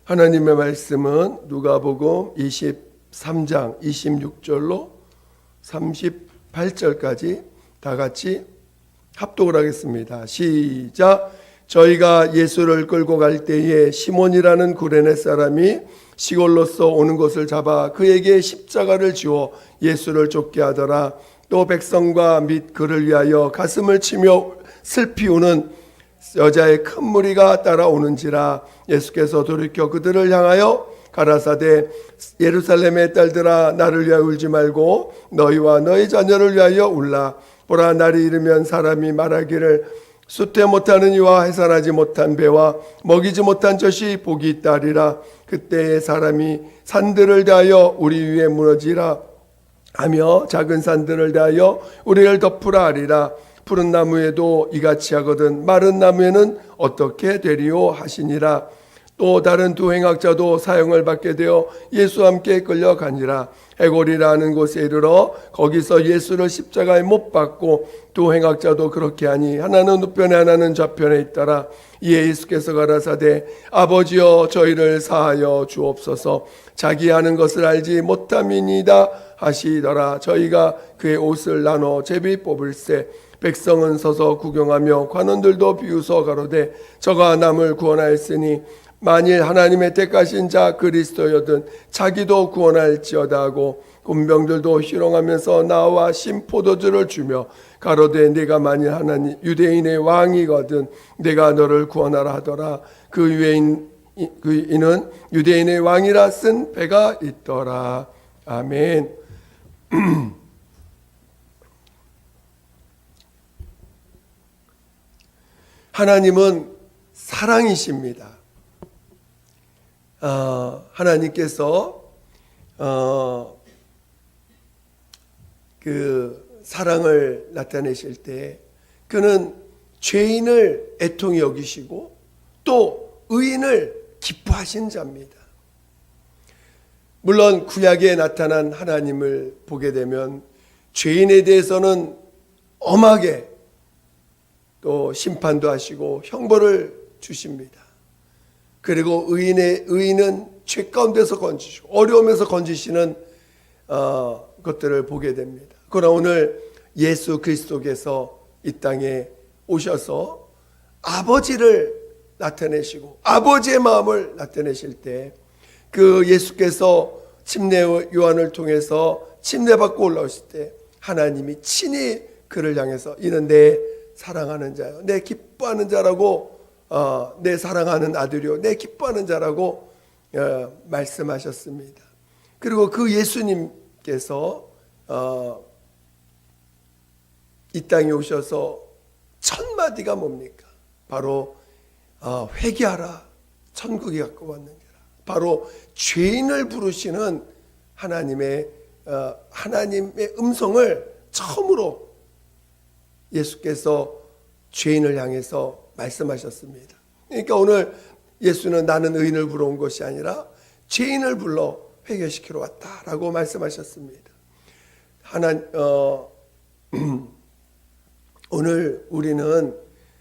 하나님의 말씀은 누가복음 23장 26절로 38절까지 다 같이 합독을 하겠습니다. 시작. 저희가 예수를 끌고 갈 때에 시몬이라는 구레네 사람이 시골로서 오는 것을 잡아 그에게 십자가를 지워 예수를 쫓게 하더라. 또 백성과 및 그를 위하여 가슴을 치며 슬피 우는 여자의 큰 무리가 따라오는지라. 예수께서 돌이켜 그들을 향하여 가라사대 예루살렘의 딸들아 나를 위하여 울지 말고 너희와 너희 자녀를 위하여 울라. 보라 날이 이르면 사람이 말하기를 숫대 못하는 이와 해산하지 못한 배와 먹이지 못한 젖이 복이 있다리라. 그때에 사람이 산들을 대하여 우리 위에 무너지라 하며 작은 산들을 대하여 우리를 덮으라 하리라. 푸른 나무에도 이같이 하거든 마른 나무에는 어떻게 되리요 하시니라. 또 다른 두 행악자도 사형을 받게 되어 예수와 함께 끌려가니라. 해골이라는 곳에 이르러 거기서 예수를 십자가에 못 박고 두 행악자도 그렇게 하니 하나는 우편에 하나는 좌편에 있더라. 이에 예수께서 가라사대 아버지여 저희를 사하여 주옵소서 자기 하는 것을 알지 못함이니이다 하시더라. 저희가 그의 옷을 나눠 제비 뽑을세 백성은 서서 구경하며 관원들도 비웃어 가로되 저가 남을 구원하였으니 만일 하나님의 택하신 자 그리스도여든 자기도 구원할지어다 하고 군병들도 희롱하면서 나와 신포도주를 주며 가로되 네가 만일 하나님 유대인의 왕이거든 내가 너를 구원하라 하더라. 그 이는 유대인의 왕이라 쓴 배가 있더라. 아멘. 하나님은 사랑이십니다. 하나님께서 그 사랑을 나타내실 때 그는 죄인을 애통히 여기시고 또 의인을 기뻐하신 자입니다. 물론 구약에 나타난 하나님을 보게 되면 죄인에 대해서는 엄하게 또 심판도 하시고 형벌을 주십니다. 그리고 의인은 죄 가운데서 건지시고 어려움에서 건지시는 것들을 보게 됩니다. 그러나 오늘 예수 그리스도께서 이 땅에 오셔서 아버지를 나타내시고 아버지의 마음을 나타내실 때 그 예수께서 침례 요한을 통해서 침례받고 올라오실 때 하나님이 친히 그를 향해서 이는 내 사랑하는 자요 내 기뻐하는 자라고 내 사랑하는 아들이요 내 기뻐하는 자라고 말씀하셨습니다. 그리고 그 예수님께서 이 땅에 오셔서 첫 마디가 뭡니까? 바로 회개하라 천국이 가까웠느니라. 바로 죄인을 부르시는 하나님의 음성을 처음으로 예수께서 죄인을 향해서 말씀하셨습니다. 그러니까 오늘 예수는 나는 의인을 불러온 것이 아니라 죄인을 불러 회개시키러 왔다라고 말씀하셨습니다. 오늘 우리는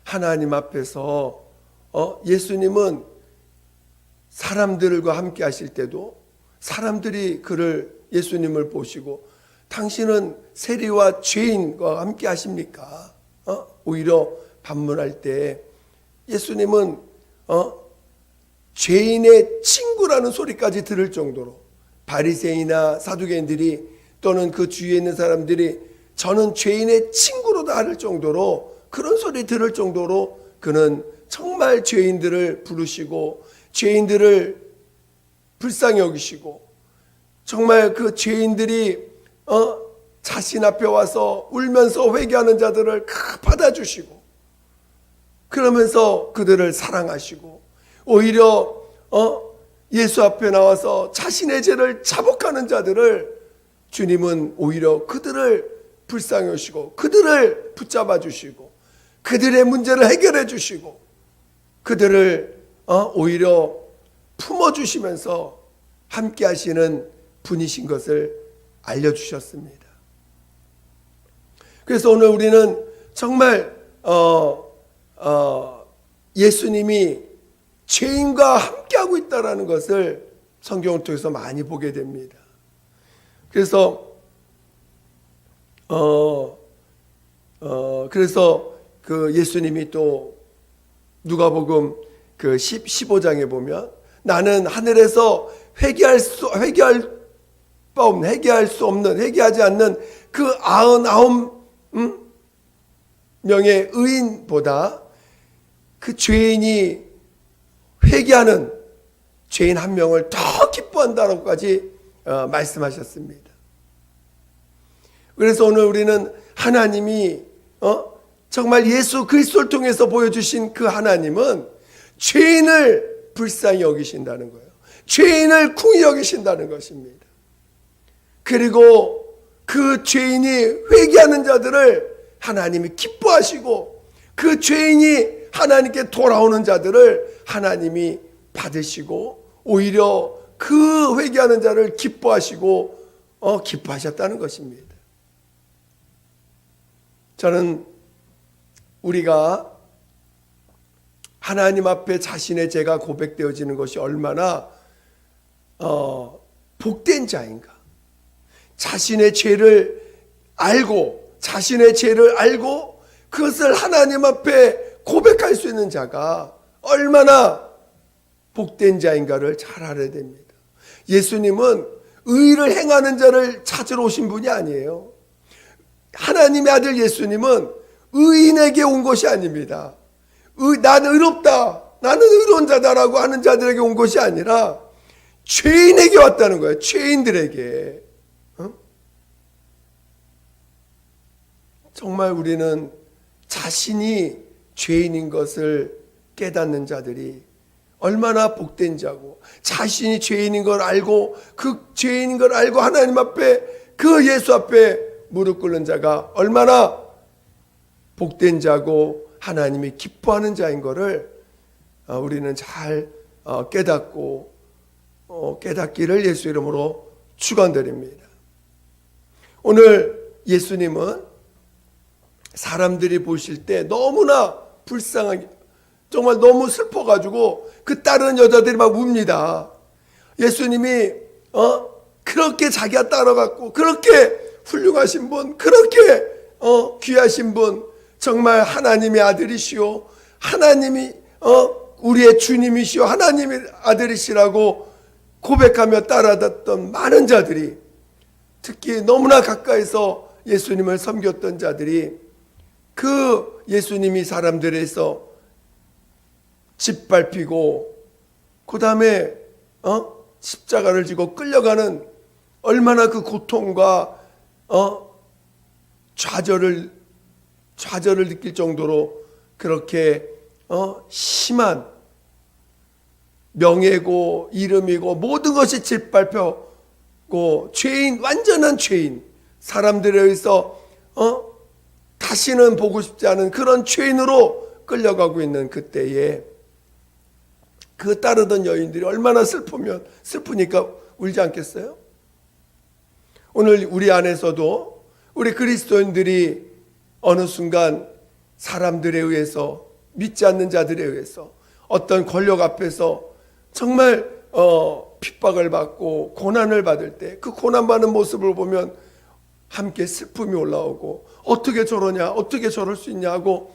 하나님 앞에서 예수님은 사람들과 함께 하실 때도 사람들이 예수님을 보시고 당신은 세리와 죄인과 함께 하십니까? 오히려 반문할 때 예수님은 죄인의 친구라는 소리까지 들을 정도로 바리새인이나 사두개인들이 또는 그 주위에 있는 사람들이 저는 죄인의 친구로다 할 정도로 그런 소리 들을 정도로 그는 정말 죄인들을 부르시고 죄인들을 불쌍히 여기시고 정말 그 죄인들이 자신 앞에 와서 울면서 회개하는 자들을 받아주시고 그러면서 그들을 사랑하시고 오히려 예수 앞에 나와서 자신의 죄를 자복하는 자들을 주님은 오히려 그들을 불쌍히 여기시고 그들을 붙잡아 주시고 그들의 문제를 해결해 주시고 그들을 오히려 품어주시면서 함께 하시는 분이신 것을 알려주셨습니다. 그래서 오늘 우리는 정말 예수님이 죄인과 함께하고 있다는 것을 성경을 통해서 많이 보게 됩니다. 그래서 그 예수님이 또 누가복음 그 15장에 보면 나는 하늘에서 회개할 수 없는 회개하지 않는 그 99 명의 의인보다 그 죄인이 회개하는 죄인 한 명을 더 기뻐한다고까지 말씀하셨습니다. 그래서 오늘 우리는 하나님이 정말 예수 그리스도를 통해서 보여주신 그 하나님은 죄인을 불쌍히 여기신다는 거예요. 죄인을 궁히 여기신다는 것입니다. 그리고 그 죄인이 회개하는 자들을 하나님이 기뻐하시고 그 죄인이 하나님께 돌아오는 자들을 하나님이 받으시고 오히려 그 회개하는 자를 기뻐하시고 기뻐하셨다는 것입니다. 저는 우리가 하나님 앞에 자신의 죄가 고백되어지는 것이 얼마나 복된 자인가. 자신의 죄를 알고 그것을 하나님 앞에 고백할 수 있는 자가 얼마나 복된 자인가를 잘 알아야 됩니다. 예수님은 의를 행하는 자를 찾으러 오신 분이 아니에요. 하나님의 아들 예수님은 의인에게 온 것이 아닙니다. 나는 의롭다, 나는 의로운 자다라고 하는 자들에게 온 것이 아니라 죄인에게 왔다는 거예요. 죄인들에게. 정말 우리는 자신이 죄인인 것을 깨닫는 자들이 얼마나 복된 자고, 자신이 죄인인 걸 알고 그 죄인인 걸 알고 하나님 앞에 그 예수 앞에 무릎 꿇는 자가 얼마나 복된 자고 하나님이 기뻐하는 자인 것을 우리는 잘 깨닫고 깨닫기를 예수 이름으로 축원드립니다. 오늘 예수님은 사람들이 보실 때 너무나 불쌍하게 정말 너무 슬퍼가지고 그 따르는 여자들이 막 웁니다. 예수님이 그렇게 자기가 따라갔고 그렇게 훌륭하신 분, 그렇게 귀하신 분, 정말 하나님의 아들이시오, 하나님이 우리의 주님이시오, 하나님의 아들이시라고 고백하며 따라갔던 많은 자들이, 특히 너무나 가까이서 예수님을 섬겼던 자들이 그 예수님이 사람들에서 짓밟히고 그 다음에 십자가를 지고 끌려가는 얼마나 그 고통과 좌절을 느낄 정도로 그렇게 심한 명예고 이름이고 모든 것이 짓밟혔고 죄인, 완전한 죄인, 사람들에 의해서 다시는 보고 싶지 않은 그런 죄인으로 끌려가고 있는 그때에 그 따르던 여인들이 얼마나 슬프니까 울지 않겠어요? 오늘 우리 안에서도 우리 그리스도인들이 어느 순간 사람들에 의해서, 믿지 않는 자들에 의해서 어떤 권력 앞에서 정말 핍박을 받고 고난을 받을 때 그 고난받는 모습을 보면 함께 슬픔이 올라오고 어떻게 저러냐, 어떻게 저럴 수 있냐 하고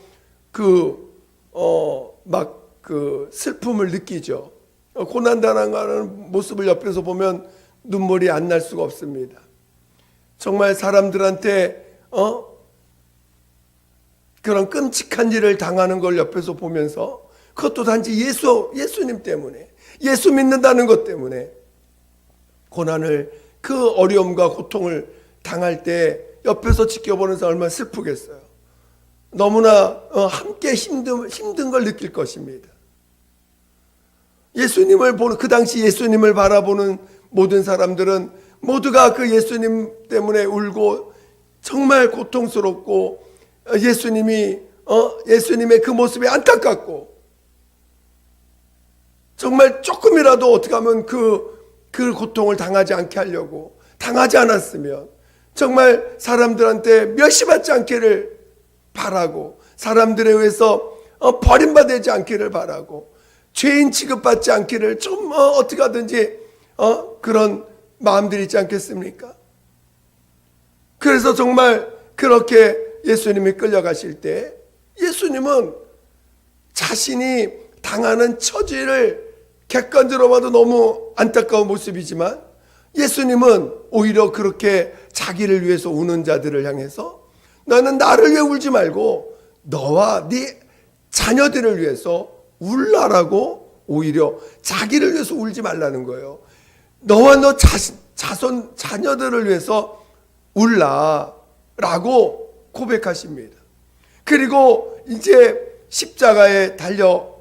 그 슬픔을 느끼죠. 고난당하는 모습을 옆에서 보면 눈물이 안 날 수가 없습니다. 정말 사람들한테 그런 끔찍한 일을 당하는 걸 옆에서 보면서, 그것도 단지 예수님 때문에, 예수 믿는다는 것 때문에 고난을, 그 어려움과 고통을 당할 때 옆에서 지켜보는 사람 얼마나 슬프겠어요. 너무나 함께 힘든 걸 느낄 것입니다. 예수님을 보는, 그 당시 예수님을 바라보는 모든 사람들은 모두가 그 예수님 때문에 울고 정말 고통스럽고 예수님의 그 모습이 안타깝고 정말 조금이라도 어떻게 하면 그 고통을 당하지 않게 하려고, 당하지 않았으면 정말 사람들한테 멸시받지 않기를 바라고 사람들에 의해서 버림받지 않기를 바라고 죄인 취급받지 않기를 좀 어떻게 하든지 그런 마음들이 있지 않겠습니까? 그래서 정말 그렇게 예수님이 끌려가실 때 예수님은 자신이 당하는 처지를 객관적으로 봐도 너무 안타까운 모습이지만 예수님은 오히려 그렇게 자기를 위해서 우는 자들을 향해서 너는 나를 위해 울지 말고 너와 네 자녀들을 위해서 울라라고 오히려 자기를 위해서 울지 말라는 거예요. 너와 너 자손 자녀들을 위해서 울라라고 고백하십니다. 그리고 이제 십자가에 달려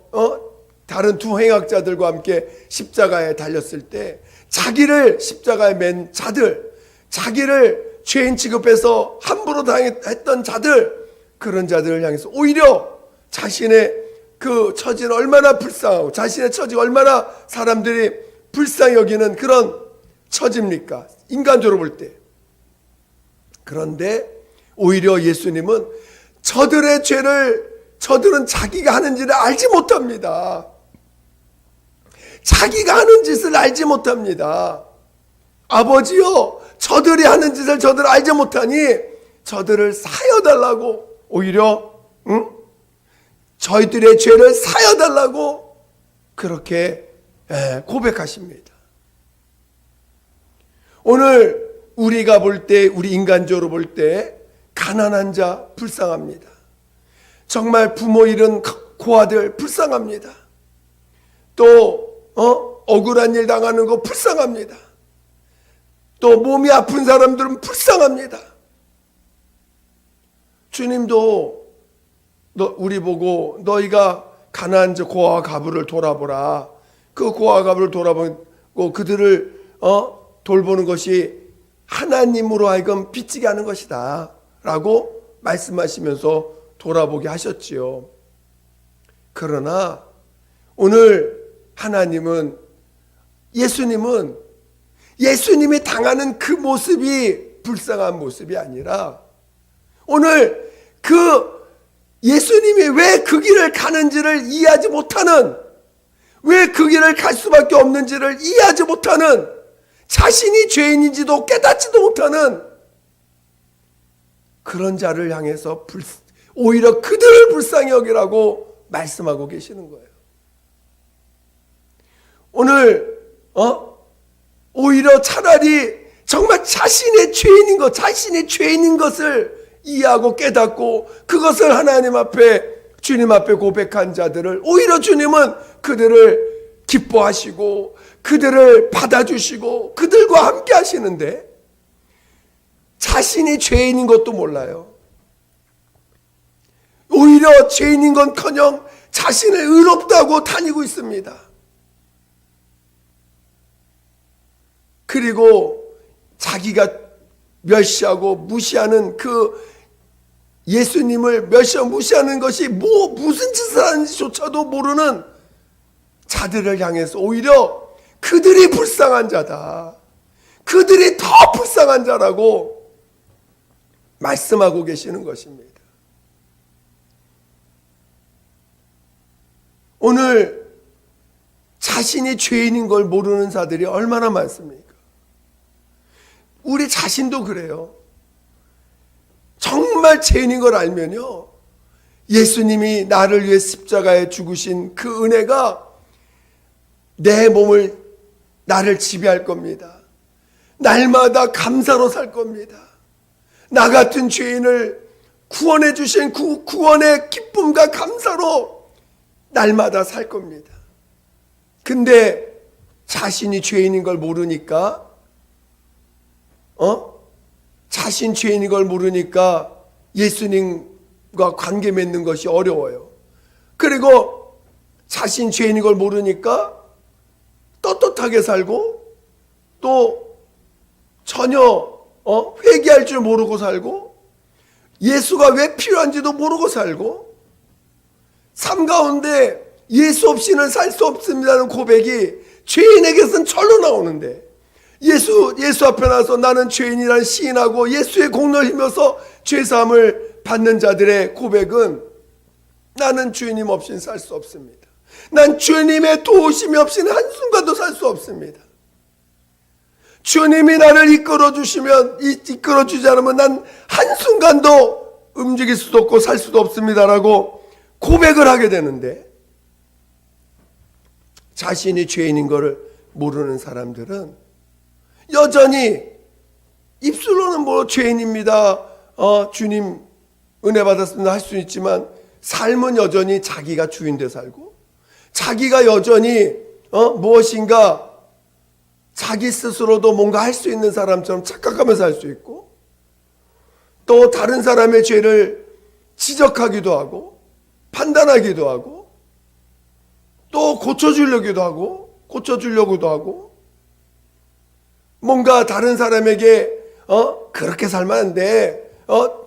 다른 두 행악자들과 함께 십자가에 달렸을 때 자기를 십자가에 맨 자들, 자기를 죄인 취급해서 함부로 당했던 자들, 그런 자들을 향해서 오히려 자신의 그 처지는 얼마나 불쌍하고 자신의 처지가 얼마나 사람들이 불쌍히 여기는 그런 처지입니까? 인간적으로 볼 때. 그런데 오히려 예수님은 저들의 죄를 저들은 자기가 하는 짓을 알지 못합니다. 자기가 하는 짓을 알지 못합니다. 아버지요, 저들이 하는 짓을 저들 알지 못하니 저들을 사여달라고 오히려 저희들의 죄를 사여달라고 그렇게 고백하십니다. 오늘 우리가 볼 때, 우리 인간적으로 볼 때 가난한 자 불쌍합니다. 정말 부모 잃은 고아들 불쌍합니다. 또 억울한 일 당하는 거 불쌍합니다. 또 몸이 아픈 사람들은 불쌍합니다. 주님도 우리 보고 너희가 가난한 자 고아와 가부를 돌아보라. 그 고아와 가부를 돌아보고 그들을 돌보는 것이 하나님으로 하여금 빚지게 하는 것이다 라고 말씀하시면서 돌아보게 하셨지요. 그러나 오늘 하나님은 예수님이 당하는 그 모습이 불쌍한 모습이 아니라 오늘 그 예수님이 왜 그 길을 가는지를 이해하지 못하는, 왜 그 길을 갈 수밖에 없는지를 이해하지 못하는, 자신이 죄인인지도 깨닫지도 못하는 그런 자를 향해서 오히려 그들을 불쌍히 여기라고 말씀하고 계시는 거예요. 오늘 오히려 차라리 정말 자신의 죄인인 것을 이해하고 깨닫고 그것을 하나님 앞에 주님 앞에 고백한 자들을 오히려 주님은 그들을 기뻐하시고 그들을 받아주시고 그들과 함께 하시는데 자신이 죄인인 것도 몰라요. 오히려 죄인인 건커녕 자신을 의롭다고 다니고 있습니다. 그리고 자기가 멸시하고 무시하는 그 예수님을 멸시하고 무시하는 것이 무슨 짓을 하는지조차도 모르는 자들을 향해서 오히려 그들이 불쌍한 자다, 그들이 더 불쌍한 자라고 말씀하고 계시는 것입니다. 오늘 자신이 죄인인 걸 모르는 자들이 얼마나 많습니까? 우리 자신도 그래요. 정말 죄인인 걸 알면요, 예수님이 나를 위해 십자가에 죽으신 그 은혜가 내 몸을, 나를 지배할 겁니다. 날마다 감사로 살 겁니다. 나 같은 죄인을 구원해 주신 그 구원의 기쁨과 감사로 날마다 살 겁니다. 근데 자신이 죄인인 걸 모르니까 자신 죄인인 걸 모르니까 예수님과 관계 맺는 것이 어려워요. 그리고 자신 죄인인 걸 모르니까 떳떳하게 살고 또 전혀 회개할 줄 모르고 살고 예수가 왜 필요한지도 모르고 살고 삶 가운데 예수 없이는 살 수 없습니다는 고백이 죄인에게서는 절로 나오는데 예수 앞에 나서 나는 죄인이라는 시인하고 예수의 공로를 힘입어서 죄사함을 받는 자들의 고백은 나는 주님 없이는 살 수 없습니다. 난 주님의 도우심이 없이는 한순간도 살 수 없습니다. 주님이 나를 이끌어주지 않으면 난 한순간도 움직일 수도 없고 살 수도 없습니다라고 고백을 하게 되는데, 자신이 죄인인 것을 모르는 사람들은 여전히 입술로는 뭐 죄인입니다, 주님 은혜 받았습니다 할 수 있지만 삶은 여전히 자기가 주인돼 살고, 자기가 여전히 무엇인가 자기 스스로도 뭔가 할 수 있는 사람처럼 착각하면서 할 수 있고, 또 다른 사람의 죄를 지적하기도 하고 판단하기도 하고 또 고쳐주려고도 하고 뭔가 다른 사람에게 그렇게 살면 안 돼,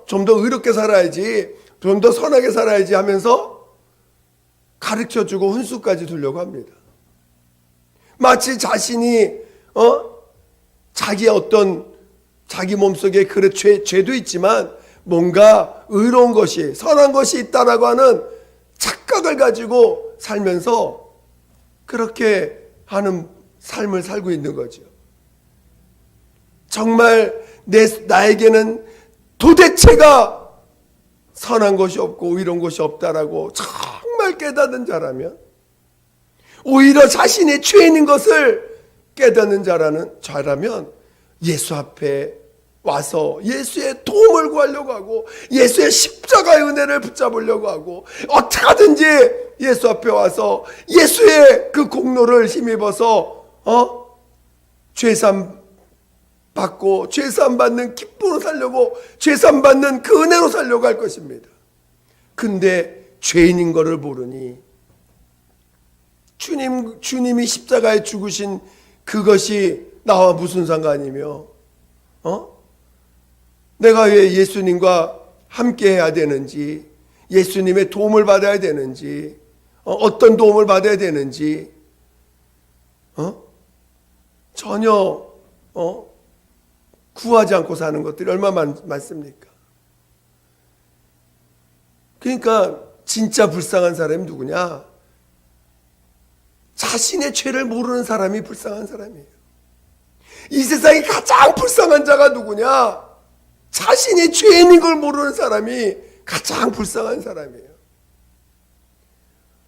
좀 더 의롭게 살아야지, 좀 더 선하게 살아야지 하면서 가르쳐주고 훈수까지 두려고 합니다. 마치 자신이 자기 몸속에 그래 죄도 있지만 뭔가 의로운 것이, 선한 것이 있다라고 하는 착각을 가지고 살면서 그렇게 하는 삶을 살고 있는 거죠. 정말 나에게는 도대체가 선한 것이 없고 의로운 것이 없다라고 정말 깨닫는 자라면, 오히려 자신의 죄인인 것을 깨닫는 자라면 예수 앞에 와서 예수의 도움을 구하려고 하고 예수의 십자가의 은혜를 붙잡으려고 하고, 어떻게 하든지 예수 앞에 와서 예수의 그 공로를 힘입어서 죄산 받고 죄산 받는 기쁨으로 살려고, 죄산 받는 그 은혜로 살려고 할 것입니다. 근데 죄인인 것을 모르니 주님이 십자가에 죽으신 그것이 나와 무슨 상관이며, 내가 왜 예수님과 함께 해야 되는지, 예수님의 도움을 받아야 되는지, 어떤 도움을 받아야 되는지 전혀 구하지 않고 사는 것들이 얼마나 많습니까? 그러니까 진짜 불쌍한 사람이 누구냐? 자신의 죄를 모르는 사람이 불쌍한 사람이에요. 이 세상에 가장 불쌍한 자가 누구냐? 자신이 죄인인 걸 모르는 사람이 가장 불쌍한 사람이에요.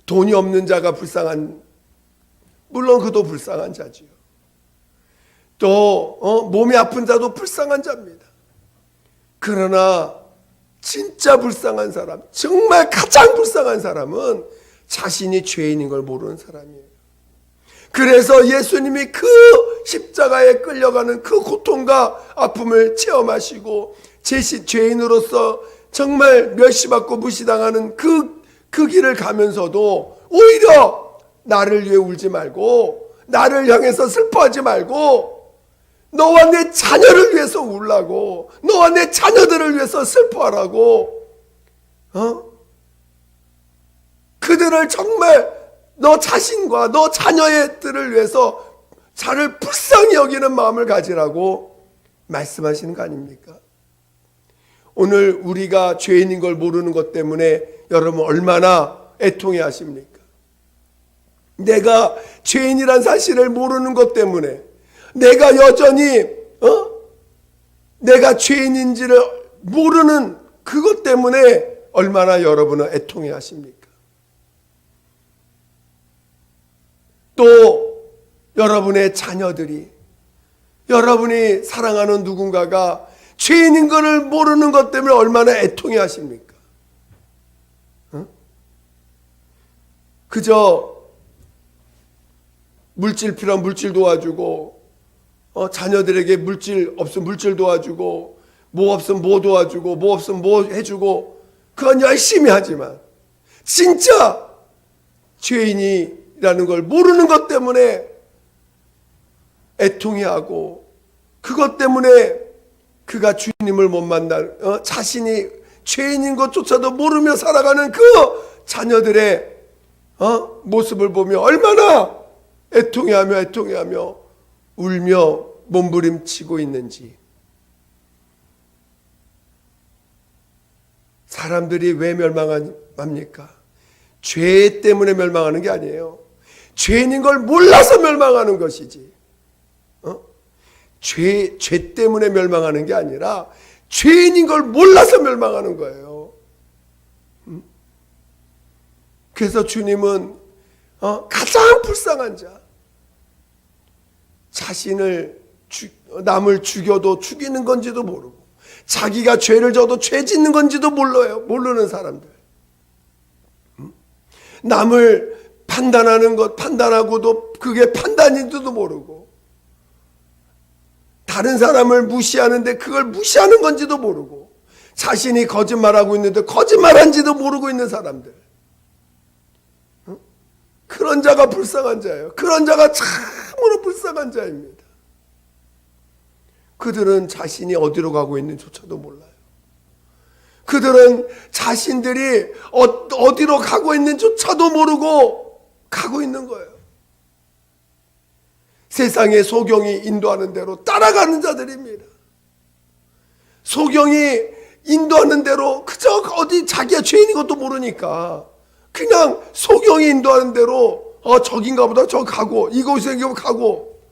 돈이 없는 자가 물론 그도 불쌍한 자지요. 또 몸이 아픈 자도 불쌍한 자입니다. 그러나 진짜 불쌍한 사람, 정말 가장 불쌍한 사람은 자신이 죄인인 걸 모르는 사람이에요. 그래서 예수님이 그 십자가에 끌려가는 그 고통과 아픔을 체험하시고 죄인으로서 정말 멸시받고 무시당하는 그 길을 가면서도 오히려 나를 위해 울지 말고, 나를 향해서 슬퍼하지 말고, 너와 내 자녀를 위해서 울라고, 너와 내 자녀들을 위해서 슬퍼하라고, 그들을 정말 너 자신과 너 자녀들을 위해서 자를 불쌍히 여기는 마음을 가지라고 말씀하시는 거 아닙니까? 오늘 우리가 죄인인 걸 모르는 것 때문에 여러분 얼마나 애통해 하십니까? 내가 죄인이란 사실을 모르는 것 때문에, 내가 여전히 내가 죄인인지를 모르는 그것 때문에 얼마나 여러분은 애통해 하십니까? 또 여러분의 자녀들이, 여러분이 사랑하는 누군가가 죄인인 것을 모르는 것 때문에 얼마나 애통해 하십니까? 그저 물질 필요한 물질 도와주고, 자녀들에게 물질 없으면 물질 도와주고, 뭐 없으면 뭐 도와주고, 뭐 없으면 뭐 해주고, 그건 열심히 하지만 진짜 죄인이라는 걸 모르는 것 때문에 애통해하고, 그것 때문에 그가 주님을 못 만날, 자신이 죄인인 것조차도 모르며 살아가는 그 자녀들의 모습을 보며 얼마나 애통해하며 울며 몸부림치고 있는지. 사람들이 왜 멸망합니까? 죄 때문에 멸망하는 게 아니에요. 죄인인 걸 몰라서 멸망하는 것이지. 죄 때문에 멸망하는 게 아니라 죄인인 걸 몰라서 멸망하는 거예요. 그래서 주님은 가장 불쌍한 자, 남을 죽여도 죽이는 건지도 모르고 자기가 죄를 져도 죄 짓는 건지도 몰라요. 모르는 사람들. 남을 판단하고도 그게 판단인지도 모르고 다른 사람을 무시하는데 그걸 무시하는 건지도 모르고 자신이 거짓말하고 있는데 거짓말한지도 모르고 있는 사람들. 그런 자가 불쌍한 자예요. 그런 자가 참으로 불쌍한 자입니다. 그들은 자신이 어디로 가고 있는지조차도 몰라요. 그들은 자신들이 어디로 가고 있는지조차도 모르고 가고 있는 거예요. 세상의 소경이 인도하는 대로 따라가는 자들입니다. 소경이 인도하는 대로 그저 어디 자기가 죄인인 것도 모르니까 그냥 소경이 인도하는 대로 저긴가 보다 저 가고 이곳에 가고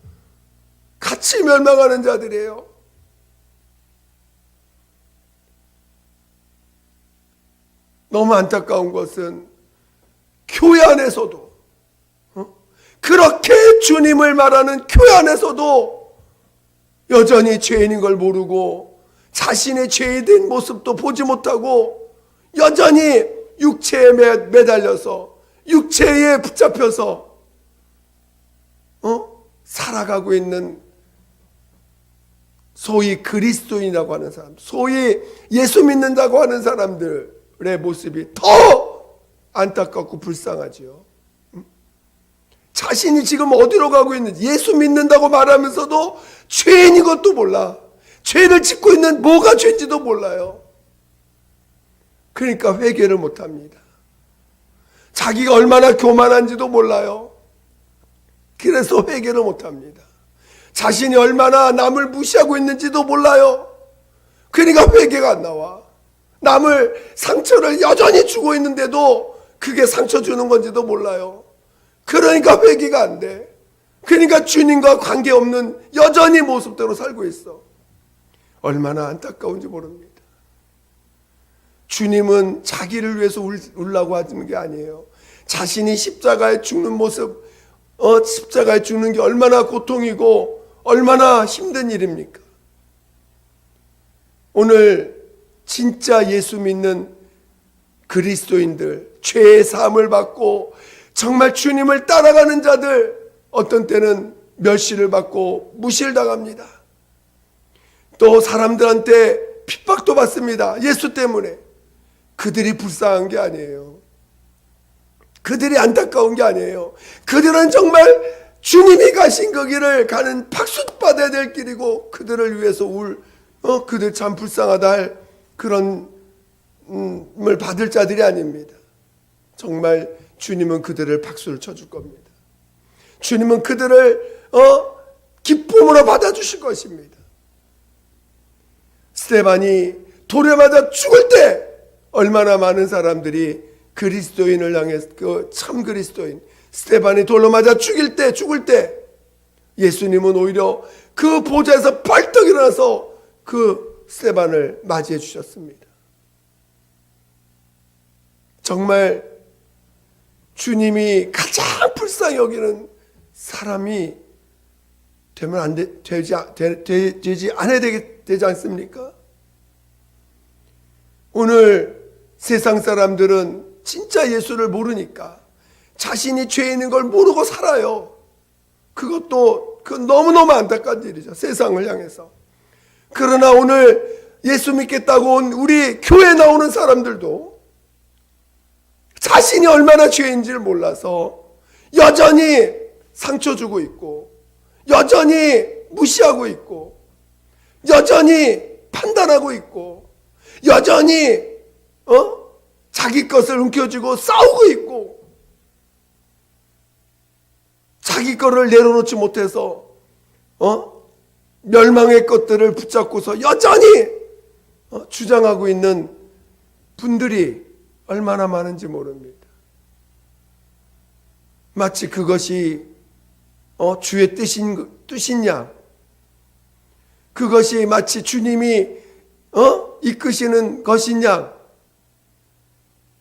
같이 멸망하는 자들이에요. 너무 안타까운 것은 교회 안에서도 그렇게 주님을 말하는 교회 안에서도 여전히 죄인인 걸 모르고 자신의 죄인 모습도 보지 못하고 여전히 육체에 매달려서 육체에 붙잡혀서 살아가고 있는 소위 그리스도인이라고 하는 사람, 소위 예수 믿는다고 하는 사람들의 모습이 더 안타깝고 불쌍하지요. 자신이 지금 어디로 가고 있는지, 예수 믿는다고 말하면서도 죄인인 것도 몰라. 죄를 짓고 있는 뭐가 죄인지도 몰라요. 그러니까 회개를 못합니다. 자기가 얼마나 교만한지도 몰라요. 그래서 회개를 못합니다. 자신이 얼마나 남을 무시하고 있는지도 몰라요. 그러니까 회개가 안 나와. 남을 상처를 여전히 주고 있는데도 그게 상처 주는 건지도 몰라요. 그러니까 회개가 안 돼. 그러니까 주님과 관계없는 여전히 모습대로 살고 있어. 얼마나 안타까운지 모릅니다. 주님은 자기를 위해서 울라고 하는 게 아니에요. 자신이 십자가에 죽는 모습, 십자가에 죽는 게 얼마나 고통이고 얼마나 힘든 일입니까? 오늘 진짜 예수 믿는 그리스도인들, 죄의 사함을 받고 정말 주님을 따라가는 자들, 어떤 때는 멸시를 받고 무시를 당합니다. 또 사람들한테 핍박도 받습니다. 예수 때문에. 그들이 불쌍한 게 아니에요. 그들이 안타까운 게 아니에요. 그들은 정말 주님이 가신 그 길을 가는 박수받아야 될 길이고 그들을 위해서 그들 참 불쌍하다 할 그런 을 받을 자들이 아닙니다. 정말 주님은 그들을 박수를 쳐줄 겁니다. 주님은 그들을 기쁨으로 받아주실 것입니다. 스데반이 돌에 맞아 죽을 때 얼마나 많은 사람들이 그리스도인을 향해 그 참 그리스도인 스데반이 돌로 맞아 죽을 때 예수님은 오히려 그 보좌에서 벌떡 일어나서 그 스데반을 맞이해 주셨습니다. 정말 주님이 가장 불쌍히 여기는 사람이 되지 않아야 되지 않습니까? 오늘 세상 사람들은 진짜 예수를 모르니까 자신이 죄인인 걸 모르고 살아요. 그건 너무너무 안타까운 일이죠. 세상을 향해서. 그러나 오늘 예수 믿겠다고 온 우리 교회에 나오는 사람들도 자신이 얼마나 죄인지를 몰라서 여전히 상처 주고 있고 여전히 무시하고 있고 여전히 판단하고 있고 여전히 자기 것을 움켜쥐고 싸우고 있고 자기 거를 내려놓지 못해서 멸망의 것들을 붙잡고서 여전히 주장하고 있는 분들이 얼마나 많은지 모릅니다. 마치 그것이 주의 뜻이냐? 그것이 마치 주님이 이끄시는 것이냐?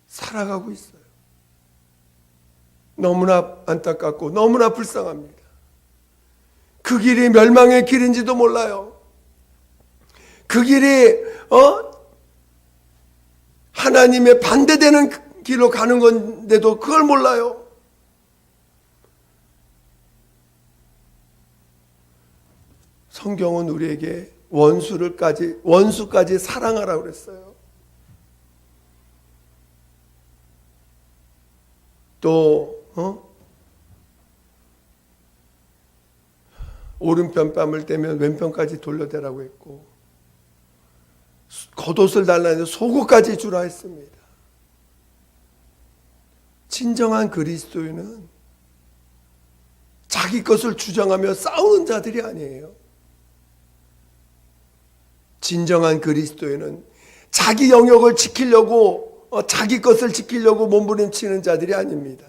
살아가고 있어요. 너무나 안타깝고 너무나 불쌍합니다. 그 길이 멸망의 길인지도 몰라요. 그 길이 하나님의 반대되는 길로 가는 건데도 그걸 몰라요. 성경은 우리에게 원수까지 사랑하라고 그랬어요. 또 오른편 뺨을 떼면 왼편까지 돌려대라고 했고, 겉옷을 달라는 속옷까지 주라 했습니다. 진정한 그리스도인은 자기 것을 주장하며 싸우는 자들이 아니에요. 진정한 그리스도인은 자기 영역을 지키려고 자기 것을 지키려고 몸부림치는 자들이 아닙니다.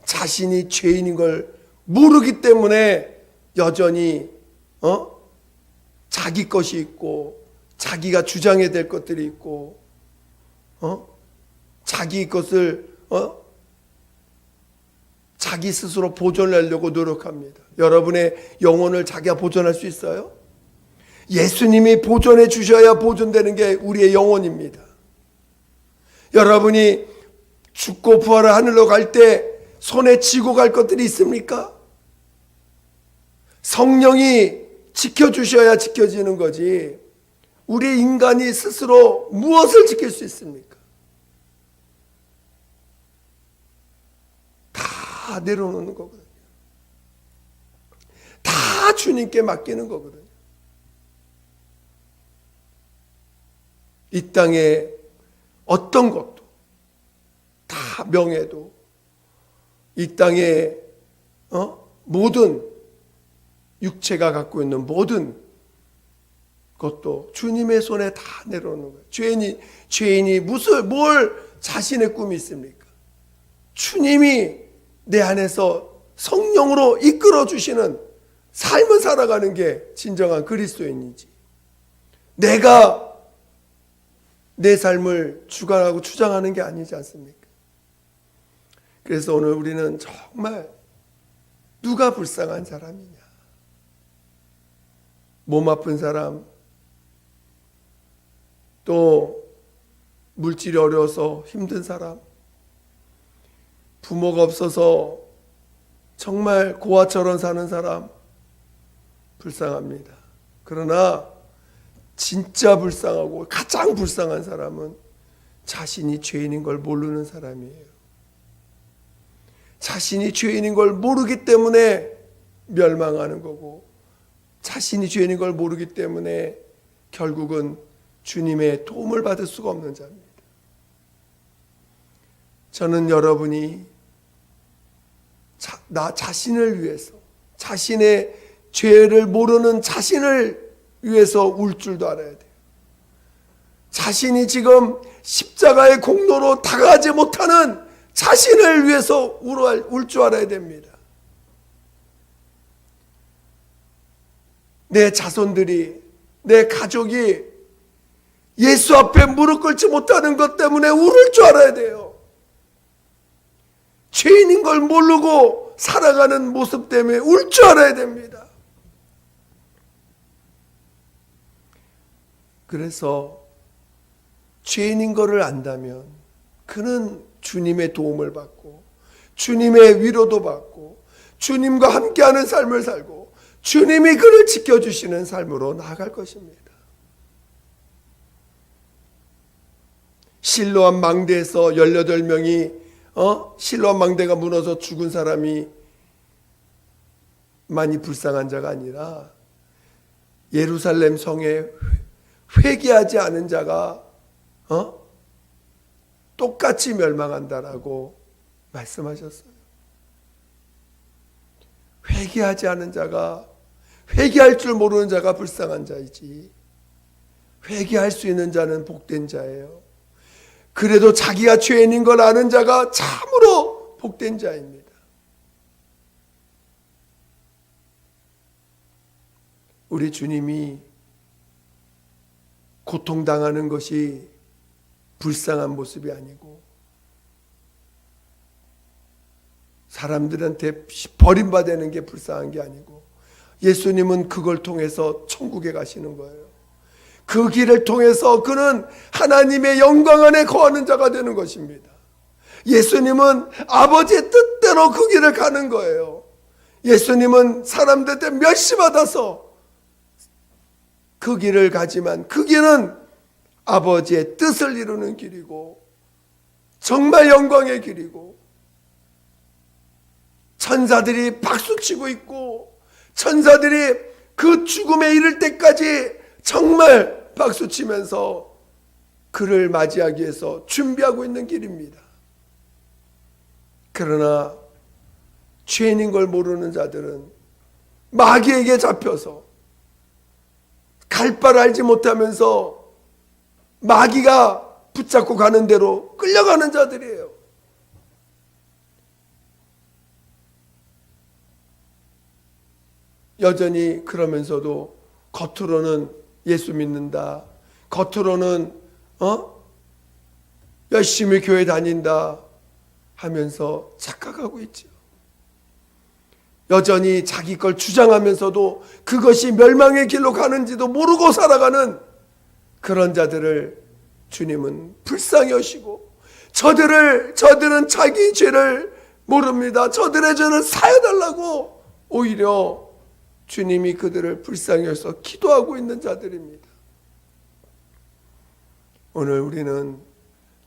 자신이 죄인인 걸 모르기 때문에 여전히 자기 것이 있고 자기가 주장해야 될 것들이 있고 자기 것을 자기 스스로 보존하려고 노력합니다. 여러분의 영혼을 자기가 보존할 수 있어요? 예수님이 보존해 주셔야 보존되는 게 우리의 영혼입니다. 여러분이 죽고 부활을 하늘로 갈 때 손에 쥐고 갈 것들이 있습니까? 성령이 지켜주셔야 지켜지는 거지, 우리 인간이 스스로 무엇을 지킬 수 있습니까? 다 내려놓는 거거든요. 다 주님께 맡기는 거거든요. 이 땅에 어떤 것도, 다 명예도, 이 땅에 모든 육체가 갖고 있는 모든 것도 주님의 손에 다 내려놓는 거예요. 죄인이 뭘 자신의 꿈이 있습니까? 주님이 내 안에서 성령으로 이끌어 주시는 삶을 살아가는 게 진정한 그리스도인이지, 내가 내 삶을 주관하고 주장하는 게 아니지 않습니까? 그래서 오늘 우리는 정말 누가 불쌍한 사람이냐? 몸 아픈 사람, 또 물질이 어려워서 힘든 사람, 부모가 없어서 정말 고아처럼 사는 사람 불쌍합니다. 그러나 진짜 불쌍하고 가장 불쌍한 사람은 자신이 죄인인 걸 모르는 사람이에요. 자신이 죄인인 걸 모르기 때문에 멸망하는 거고, 자신이 죄인인 걸 모르기 때문에 결국은 주님의 도움을 받을 수가 없는 자입니다. 저는 여러분이 나 자신을 위해서, 자신의 죄를 모르는 자신을 위해서 울 줄도 알아야 돼요. 자신이 지금 십자가의 공로로 다가가지 못하는 자신을 위해서 울 줄 알아야 됩니다. 내 자손들이, 내 가족이 예수 앞에 무릎 꿇지 못하는 것 때문에 울을 줄 알아야 돼요. 죄인인 걸 모르고 살아가는 모습 때문에 울 줄 알아야 됩니다. 그래서 죄인인 것을 안다면 그는 주님의 도움을 받고 주님의 위로도 받고 주님과 함께하는 삶을 살고 주님이 그를 지켜주시는 삶으로 나아갈 것입니다. 실로암 망대에서 18명이 실로암 망대가 무너져 죽은 사람이 많이 불쌍한 자가 아니라 예루살렘 성에 회개하지 않은 자가 똑같이 멸망한다라고 말씀하셨어요. 회개하지 않은 자가, 회개할 줄 모르는 자가 불쌍한 자이지, 회개할 수 있는 자는 복된 자예요. 그래도 자기가 죄인인 걸 아는 자가 참으로 복된 자입니다. 우리 주님이 고통당하는 것이 불쌍한 모습이 아니고 사람들한테 버림받는 게 불쌍한 게 아니고 예수님은 그걸 통해서 천국에 가시는 거예요. 그 길을 통해서 그는 하나님의 영광 안에 거하는 자가 되는 것입니다. 예수님은 아버지의 뜻대로 그 길을 가는 거예요. 예수님은 사람들한테 멸시받아서 그 길을 가지만 그 길은 아버지의 뜻을 이루는 길이고 정말 영광의 길이고 천사들이 박수치고 있고 천사들이 그 죽음에 이를 때까지 정말 박수치면서 그를 맞이하기 위해서 준비하고 있는 길입니다. 그러나 죄인인 걸 모르는 자들은 마귀에게 잡혀서 갈 바를 알지 못하면서 마귀가 붙잡고 가는 대로 끌려가는 자들이에요. 여전히 그러면서도 겉으로는 예수 믿는다, 겉으로는 열심히 교회 다닌다 하면서 착각하고 있죠. 여전히 자기 걸 주장하면서도 그것이 멸망의 길로 가는지도 모르고 살아가는 그런 자들을 주님은 불쌍히 여시고 저들은 자기 죄를 모릅니다. 저들의 죄를 사여달라고 오히려 주님이 그들을 불쌍히 여서 기도하고 있는 자들입니다. 오늘 우리는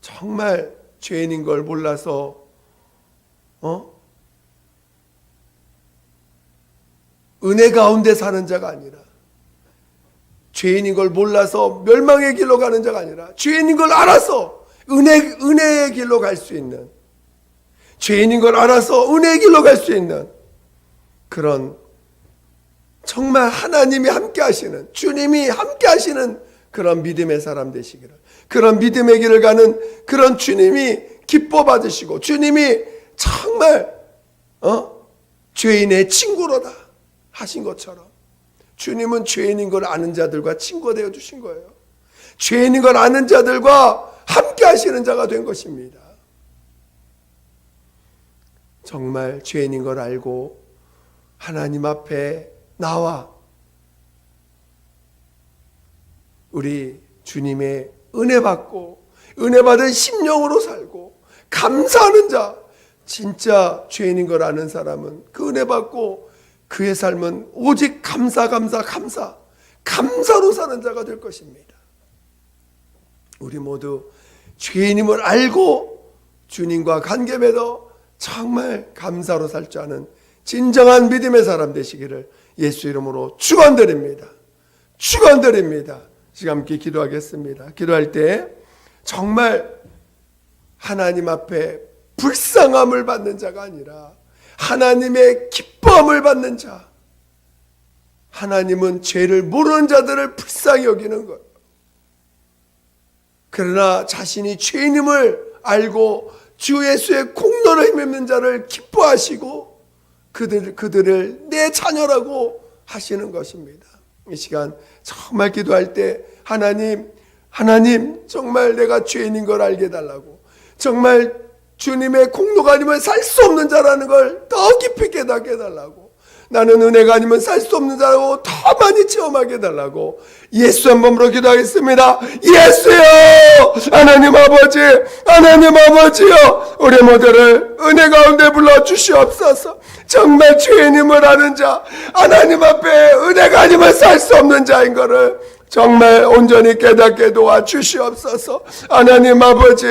정말 죄인인 걸 몰라서 은혜 가운데 사는 자가 아니라 죄인인 걸 몰라서 멸망의 길로 가는 자가 아니라 죄인인 걸 알아서 은혜의 길로 갈 수 있는 죄인인 걸 알아서 은혜의 길로 갈 수 있는 그런 정말 하나님이 함께 하시는 주님이 함께 하시는 그런 믿음의 사람 되시기를 그런 믿음의 길을 가는 그런 주님이 기뻐 받으시고 주님이 정말 죄인의 친구로다 하신 것처럼 주님은 죄인인 걸 아는 자들과 친구가 되어 주신 거예요. 죄인인 걸 아는 자들과 함께 하시는 자가 된 것입니다. 정말 죄인인 걸 알고 하나님 앞에 나와 우리 주님의 은혜 받고 은혜 받은 심령으로 살고 감사하는 자, 진짜 죄인인 걸 아는 사람은 그 은혜 받고 그의 삶은 오직 감사로 사는 자가 될 것입니다. 우리 모두 죄인임을 알고 주님과 관계 맺어 정말 감사로 살 줄 아는 진정한 믿음의 사람 되시기를 예수 이름으로 축원드립니다. 지금 함께 기도하겠습니다. 기도할 때 정말 하나님 앞에 불쌍함을 받는 자가 아니라 하나님의 기쁨을 받는 자, 하나님은 죄를 모르는 자들을 불쌍히 여기는 것. 그러나 자신이 죄인임을 알고 주 예수의 공로를 힘입는 자를 기뻐하시고 그들을 내 자녀라고 하시는 것입니다. 이 시간 정말 기도할 때 하나님 정말 내가 죄인인 걸 알게 해달라고, 정말 주님의 공로가 아니면 살 수 없는 자라는 걸 더 깊이 깨닫게 해달라고, 나는 은혜가 아니면 살 수 없는 자라고 더 많이 체험하게 해달라고 예수 한 번으로 기도하겠습니다. 예수여, 하나님 아버지여, 우리 모두를 은혜 가운데 불러주시옵소서. 정말 죄인임을 아는 자, 하나님 앞에 은혜가 아니면 살 수 없는 자인 것을 정말 온전히 깨닫게 도와주시옵소서. 하나님 아버지,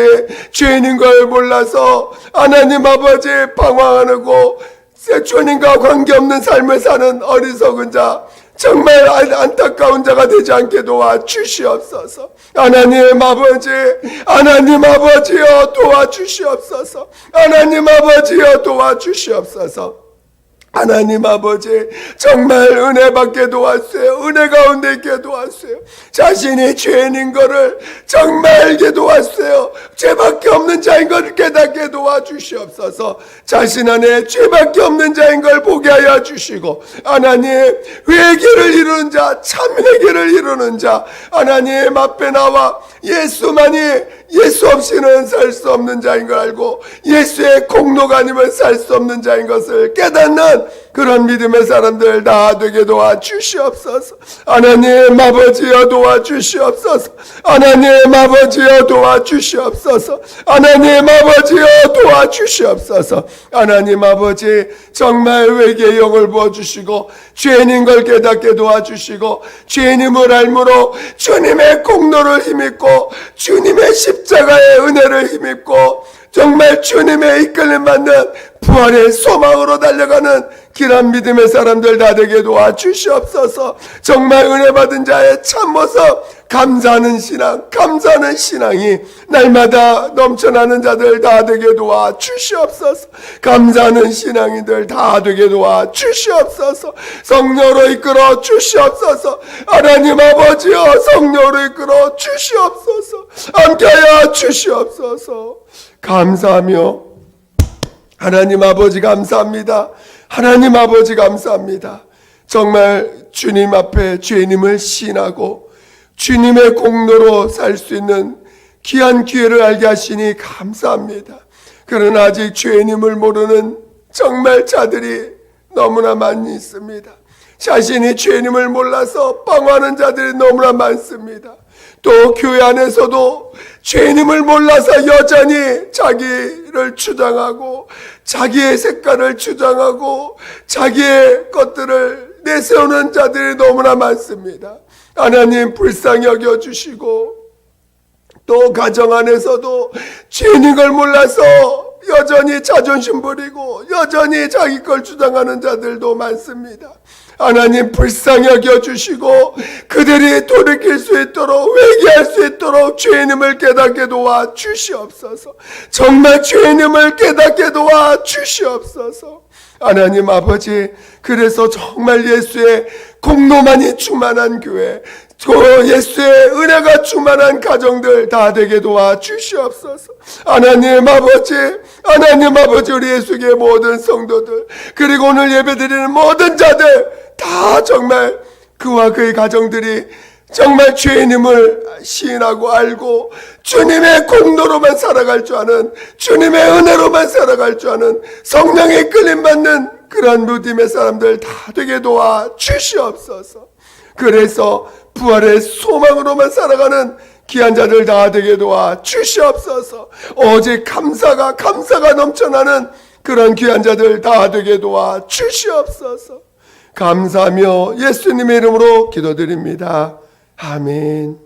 죄인인 걸 몰라서 하나님 아버지 방황하고 주님과 관계없는 삶을 사는 어리석은 자, 정말 안타까운 자가 되지 않게 도와주시옵소서. 하나님 아버지여 도와주시옵소서. 하나님 아버지여 도와주시옵소서. 하나님 아버지, 정말 은혜 받게 도와주세요. 은혜 가운데 있게 도와주세요. 자신이 죄인인 것을 정말 알게 도와주세요. 죄밖에 없는 자인 것을 깨닫게 도와주시옵소서. 자신 안에 죄밖에 없는 자인 걸 보게 하여 주시고, 하나님, 회개를 이루는 자, 참 회개를 이루는 자, 하나님 앞에 나와 예수 없이는 살 수 없는 자인 걸 알고 예수의 공로가 아니면 살 수 없는 자인 것을 깨닫는 그런 믿음의 사람들 다 되게 도와주시옵소서. 하나님 아버지여 도와주시옵소서. 하나님 아버지여 도와주시옵소서. 하나님 아버지여 도와주시옵소서. 하나님 아버지, 정말 회개의 영을 부어주시고 죄인인 걸 깨닫게 도와주시고 죄인임을 알므로 주님의 공로를 힘입고 주님의 십자가의 은혜를 힘입고 정말 주님의 이끌림 받는 부활의 소망으로 달려가는 귀한 믿음의 사람들 다 되게 도와주시옵소서. 정말 은혜 받은 자의 참모습, 감사하는 신앙이 날마다 넘쳐나는 자들 다 되게 도와주시옵소서. 감사하는 신앙인들 다 되게 도와주시옵소서. 성령으로 이끌어 주시옵소서. 하나님 아버지여, 성령으로 이끌어 주시옵소서. 함께하여 주시옵소서. 감사하며 하나님 아버지 감사합니다. 하나님 아버지 감사합니다. 정말 주님 앞에 죄인임을 시인하고 주님의 공로로 살 수 있는 귀한 기회를 알게 하시니 감사합니다. 그러나 아직 죄인임을 모르는 정말 자들이 너무나 많이 있습니다. 자신이 죄인임을 몰라서 방황하는 자들이 너무나 많습니다. 또 교회 안에서도 죄인임을 몰라서 여전히 자기를 주장하고 자기의 색깔을 주장하고 자기의 것들을 내세우는 자들이 너무나 많습니다. 하나님 불쌍히 여겨주시고, 또 가정 안에서도 죄인인 걸 몰라서 여전히 자존심 부리고 여전히 자기 걸 주장하는 자들도 많습니다. 하나님 불쌍히 여겨주시고 그들이 돌이킬 수 있도록, 회개할 수 있도록 죄인임을 깨닫게 도와주시옵소서. 정말 죄인임을 깨닫게 도와주시옵소서. 하나님 아버지, 그래서 정말 예수의 공로만이 충만한 교회, 예수의 은혜가 충만한 가정들 다 되게 도와주시옵소서. 하나님 아버지, 우리 예수의 모든 성도들, 그리고 오늘 예배드리는 모든 자들 다 정말 그와 그의 가정들이 정말 죄인임을 시인하고 알고 주님의 공로로만 살아갈 줄 아는, 주님의 은혜로만 살아갈 줄 아는 성령의 끌림받는 그런 믿음의 사람들 다 되게 도와주시옵소서. 그래서 부활의 소망으로만 살아가는 귀한 자들 다 되게 도와주시옵소서. 오직 감사가 넘쳐나는 그런 귀한 자들 다 되게 도와주시옵소서. 감사하며 예수님의 이름으로 기도드립니다. 아멘.